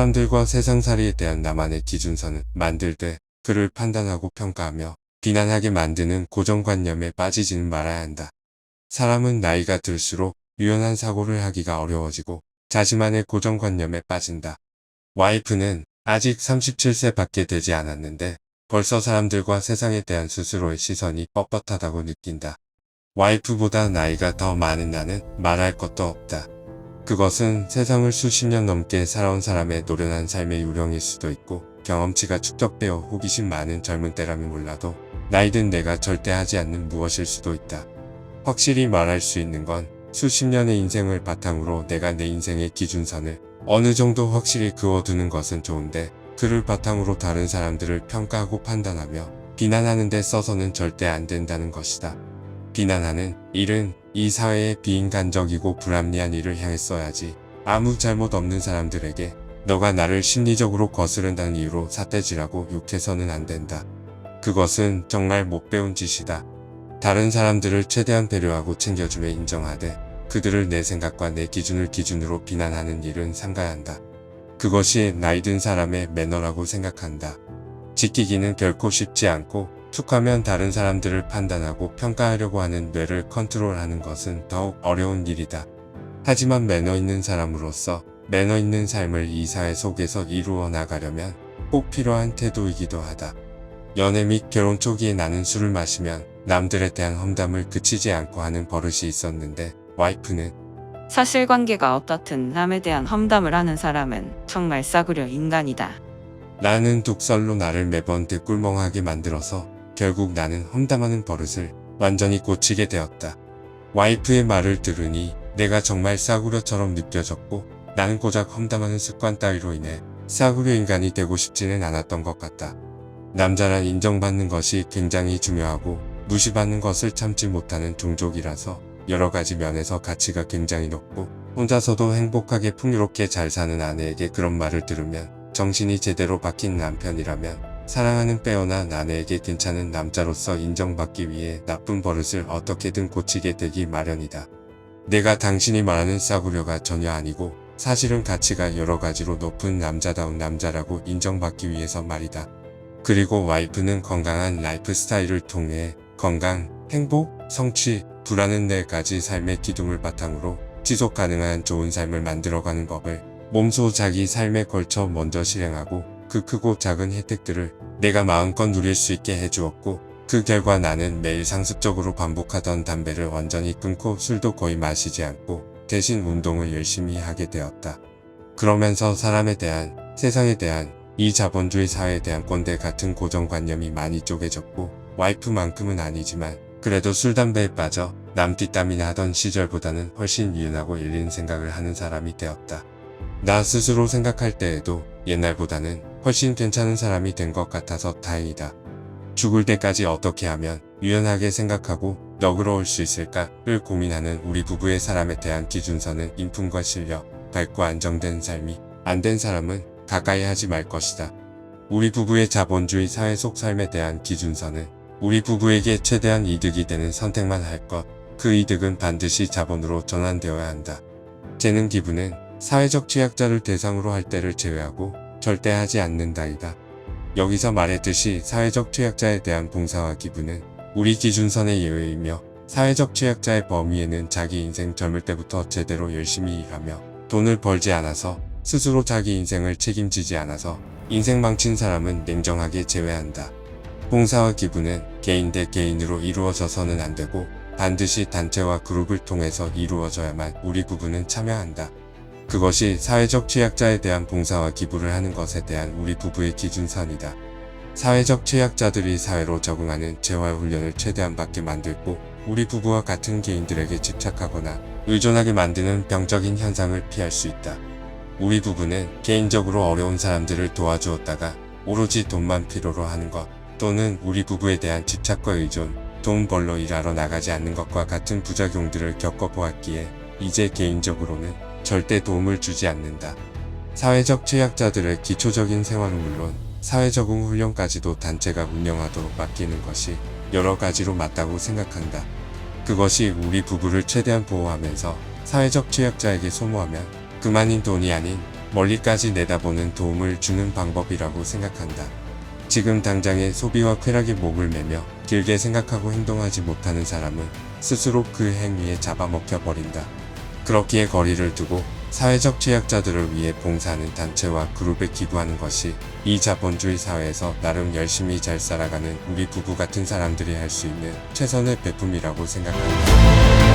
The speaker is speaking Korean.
사람들과 세상살이에 대한 나만의 기준선을 만들되 그를 판단하고 평가하며 비난하게 만드는 고정관념에 빠지지는 말아야 한다. 사람은 나이가 들수록 유연한 사고를 하기가 어려워지고 자신만의 고정관념에 빠진다. 와이프는 아직 37세밖에 되지 않았는데 벌써 사람들과 세상에 대한 스스로의 시선이 뻣뻣하다고 느낀다. 와이프보다 나이가 더 많은 나는 말할 것도 없다. 그것은 세상을 수십 년 넘게 살아온 사람의 노련한 삶의 요령일 수도 있고 경험치가 축적되어 호기심 많은 젊은 때라면 몰라도 나이든 내가 절대 하지 않는 무엇일 수도 있다. 확실히 말할 수 있는 건 수십 년의 인생을 바탕으로 내가 내 인생의 기준선을 어느 정도 확실히 그어두는 것은 좋은데 그를 바탕으로 다른 사람들을 평가하고 판단하며 비난하는 데 써서는 절대 안 된다는 것이다. 비난하는 일은 이 사회의 비인간적이고 불합리한 일을 향해 써야지 아무 잘못 없는 사람들에게 너가 나를 심리적으로 거스른다는 이유로 삿대질하고 욕해서는 안 된다. 그것은 정말 못 배운 짓이다. 다른 사람들을 최대한 배려하고 챙겨주며 인정하되 그들을 내 생각과 내 기준을 기준으로 비난하는 일은 삼가야 한다. 그것이 나이든 사람의 매너라고 생각한다. 지키기는 결코 쉽지 않고 툭하면 다른 사람들을 판단하고 평가하려고 하는 뇌를 컨트롤하는 것은 더욱 어려운 일이다. 하지만 매너 있는 사람으로서 매너 있는 삶을 이 사회 속에서 이루어 나가려면 꼭 필요한 태도이기도 하다. 연애 및 결혼 초기에 나는 술을 마시면 남들에 대한 험담을 그치지 않고 하는 버릇이 있었는데 와이프는 사실관계가 어떻든 남에 대한 험담을 하는 사람은 정말 싸구려 인간이다. 라는 독설로 나를 매번 대꿀멍하게 만들어서 결국 나는 험담하는 버릇을 완전히 고치게 되었다. 와이프의 말을 들으니 내가 정말 싸구려처럼 느껴졌고 나는 고작 험담하는 습관 따위로 인해 싸구려 인간이 되고 싶지는 않았던 것 같다. 남자란 인정받는 것이 굉장히 중요하고 무시받는 것을 참지 못하는 종족이라서 여러가지 면에서 가치가 굉장히 높고 혼자서도 행복하게 풍요롭게 잘 사는 아내에게 그런 말을 들으면 정신이 제대로 박힌 남편이라면 사랑하는 빼어난 아내에게 괜찮은 남자로서 인정받기 위해 나쁜 버릇을 어떻게든 고치게 되기 마련이다. 내가 당신이 말하는 싸구려가 전혀 아니고 사실은 가치가 여러가지로 높은 남자다운 남자라고 인정받기 위해서 말이다. 그리고 와이프는 건강한 라이프 스타일을 통해 건강, 행복, 성취, 불안한 4가지 삶의 기둥을 바탕으로 지속 가능한 좋은 삶을 만들어가는 법을 몸소 자기 삶에 걸쳐 먼저 실행하고 그 크고 작은 혜택들을 내가 마음껏 누릴 수 있게 해주었고 그 결과 나는 매일 상습적으로 반복하던 담배를 완전히 끊고 술도 거의 마시지 않고 대신 운동을 열심히 하게 되었다. 그러면서 사람에 대한, 세상에 대한, 이 자본주의 사회에 대한 꼰대 같은 고정관념이 많이 쪼개졌고 와이프만큼은 아니지만 그래도 술 담배에 빠져 남 뒷담이나 하던 시절보다는 훨씬 유연하고 열린 생각을 하는 사람이 되었다. 나 스스로 생각할 때에도 옛날보다는 훨씬 괜찮은 사람이 된 것 같아서 다행이다. 죽을 때까지 어떻게 하면 유연하게 생각하고 너그러울 수 있을까를 고민하는 우리 부부의 사람에 대한 기준선은 인품과 실력, 밝고 안정된 삶이 안 된 사람은 가까이 하지 말 것이다. 우리 부부의 자본주의 사회 속 삶에 대한 기준선은 우리 부부에게 최대한 이득이 되는 선택만 할 것, 그 이득은 반드시 자본으로 전환되어야 한다. 재능 기부는 사회적 취약자를 대상으로 할 때를 제외하고 절대 하지 않는다이다. 여기서 말했듯이 사회적 취약자에 대한 봉사와 기부는 우리 기준선의 예외이며 사회적 취약자의 범위에는 자기 인생 젊을 때부터 제대로 열심히 일하며 돈을 벌지 않아서 스스로 자기 인생을 책임지지 않아서 인생 망친 사람은 냉정하게 제외한다. 봉사와 기부는 개인 대 개인으로 이루어져서는 안 되고 반드시 단체와 그룹을 통해서 이루어져야만 우리 부부는 참여한다. 그것이 사회적 취약자에 대한 봉사와 기부를 하는 것에 대한 우리 부부의 기준선이다. 사회적 취약자들이 사회로 적응하는 재활훈련을 최대한 받게 만들고 우리 부부와 같은 개인들에게 집착하거나 의존하게 만드는 병적인 현상을 피할 수 있다. 우리 부부는 개인적으로 어려운 사람들을 도와주었다가 오로지 돈만 필요로 하는 것 또는 우리 부부에 대한 집착과 의존, 돈 벌러 일하러 나가지 않는 것과 같은 부작용들을 겪어보았기에 이제 개인적으로는 절대 도움을 주지 않는다. 사회적 취약자들의 기초적인 생활은 물론 사회 적응 훈련까지도 단체가 운영하도록 맡기는 것이 여러 가지로 맞다고 생각한다. 그것이 우리 부부를 최대한 보호하면서 사회적 취약자에게 소모하면 그만인 돈이 아닌 멀리까지 내다보는 도움을 주는 방법이라고 생각한다. 지금 당장의 소비와 쾌락에 목을 매며 길게 생각하고 행동하지 못하는 사람은 스스로 그 행위에 잡아먹혀 버린다. 그렇기에 거리를 두고 사회적 취약자들을 위해 봉사하는 단체와 그룹에 기부하는 것이 이 자본주의 사회에서 나름 열심히 잘 살아가는 우리 부부 같은 사람들이 할 수 있는 최선의 베품이라고 생각한다.